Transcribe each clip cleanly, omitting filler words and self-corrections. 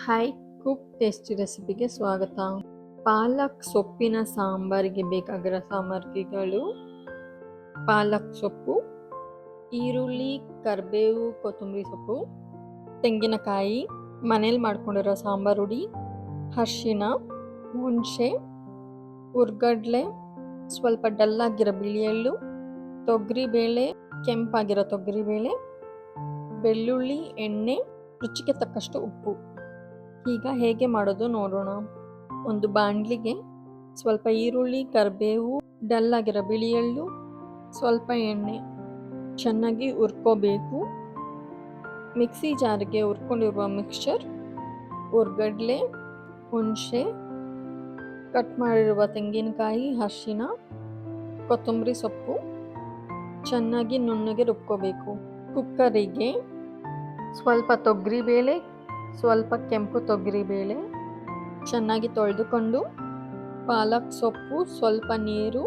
Hi cook tasty ರೆಸಿಪಿಗೆ ಸ್ವಾಗತ. ಪಾಲಕ್ ಸೊಪ್ಪಿನ ಸಾಂಬಾರಿಗೆ ಬೇಕಾಗಿರೋ ಸಾಮಗ್ರಿಗಳು: ಪಾಲಕ್ ಸೊಪ್ಪು, ಈರುಳ್ಳಿ, ಕರಿಬೇವು, ಕೊತ್ತಂಬರಿ ಸೊಪ್ಪು, ತೆಂಗಿನಕಾಯಿ, ಮನೇಲಿ ಮಾಡ್ಕೊಂಡಿರೋ ಸಾಂಬಾರು ಹುಡಿ, ಅರಿಶಿನ, ಹುಣಸೆ, ಹುರ್ಗಡ್ಲೆ, ಸ್ವಲ್ಪ ಡಲ್ಲಾಗಿರೋ ಬಿಳಿ ಎಳ್ಳು, ತೊಗರಿಬೇಳೆ, ಕೆಂಪಾಗಿರೋ ತೊಗರಿಬೇಳೆ, ಬೆಳ್ಳುಳ್ಳಿ, ಎಣ್ಣೆ, ರುಚಿಗೆ ತಕ್ಕಷ್ಟು ಉಪ್ಪು. ಈಗ ಹೇಗೆ ಮಾಡೋದು ನೋಡೋಣ. ಒಂದು ಬಾಣಲಿಗೆ ಸ್ವಲ್ಪ ಈರುಳ್ಳಿ, ಕರಿಬೇವು, ಡಲ್ಲಾಗಿರೋ ಬಿಳಿ ಎಳ್ಳು, ಸ್ವಲ್ಪ ಎಣ್ಣೆ ಚೆನ್ನಾಗಿ ಹುರ್ಕೋಬೇಕು. ಮಿಕ್ಸಿ ಜಾರಿಗೆ ಹುರ್ಕೊಂಡಿರುವ ಮಿಕ್ಸ್ಚರ್, ಹುರ್ಗಡ್ಲೆ, ಹುಣಸೆ, ಕಟ್ ಮಾಡಿರುವ ತೆಂಗಿನಕಾಯಿ, ಅರಿಶಿನ, ಕೊತ್ತಂಬರಿ ಸೊಪ್ಪು ಚೆನ್ನಾಗಿ ನುಣ್ಣಗೆ ರುಬ್ಕೋಬೇಕು. ಕುಕ್ಕರಿಗೆ ಸ್ವಲ್ಪ ತೊಗರಿಬೇಳೆ, ಸ್ವಲ್ಪ ಕೆಂಪು ತೊಗರಿಬೇಳೆ ಚೆನ್ನಾಗಿ ತೊಳೆದುಕೊಂಡು, ಪಾಲಕ್ ಸೊಪ್ಪು, ಸ್ವಲ್ಪ ನೀರು,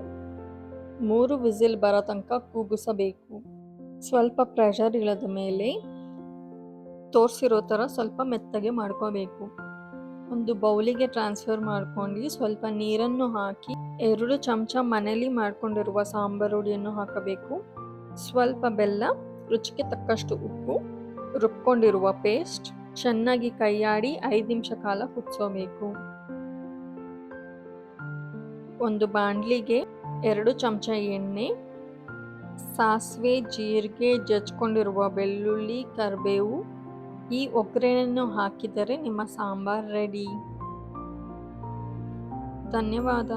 3 ವಿಸಿಲ್ ಬರೋ ತನಕ ಕೂಗಿಸಬೇಕು. ಸ್ವಲ್ಪ ಪ್ರೆಷರ್ ಇಳಿದ ಮೇಲೆ ತೋರಿಸಿರೋ ಥರ ಸ್ವಲ್ಪ ಮೆತ್ತಗೆ ಮಾಡ್ಕೋಬೇಕು. ಒಂದು ಬೌಲಿಗೆ ಟ್ರಾನ್ಸ್ಫರ್ ಮಾಡ್ಕೊಂಡು ಸ್ವಲ್ಪ ನೀರನ್ನು ಹಾಕಿ 2 ಚಮಚ ಮನೇಲಿ ಮಾಡ್ಕೊಂಡಿರುವ ಸಾಂಬಾರು ಹುಡಿಯನ್ನು ಹಾಕಬೇಕು. ಸ್ವಲ್ಪ ಬೆಲ್ಲ, ರುಚಿಗೆ ತಕ್ಕಷ್ಟು ಉಪ್ಪು, ರುಬ್ಕೊಂಡಿರುವ ಪೇಸ್ಟ್ ಚೆನ್ನಾಗಿ ಕೈಯಾಡಿ 5 ನಿಮಿಷ ಕಾಲ ಕುದಿಸೋಬೇಕು. ಒಂದು ಬಾಣಲಿಗೆ 2 ಚಮಚ ಎಣ್ಣೆ, ಸಾಸಿವೆ, ಜೀರಿಗೆ, ಜಜ್ಕೊಂಡಿರುವ ಬೆಳ್ಳುಳ್ಳಿ, ಕರಿಬೇವು, ಈ ಒಗ್ಗರಣೆಯನ್ನು ಹಾಕಿದರೆ ನಿಮ್ಮ ಸಾಂಬಾರ್ ರೆಡಿ. ಧನ್ಯವಾದ.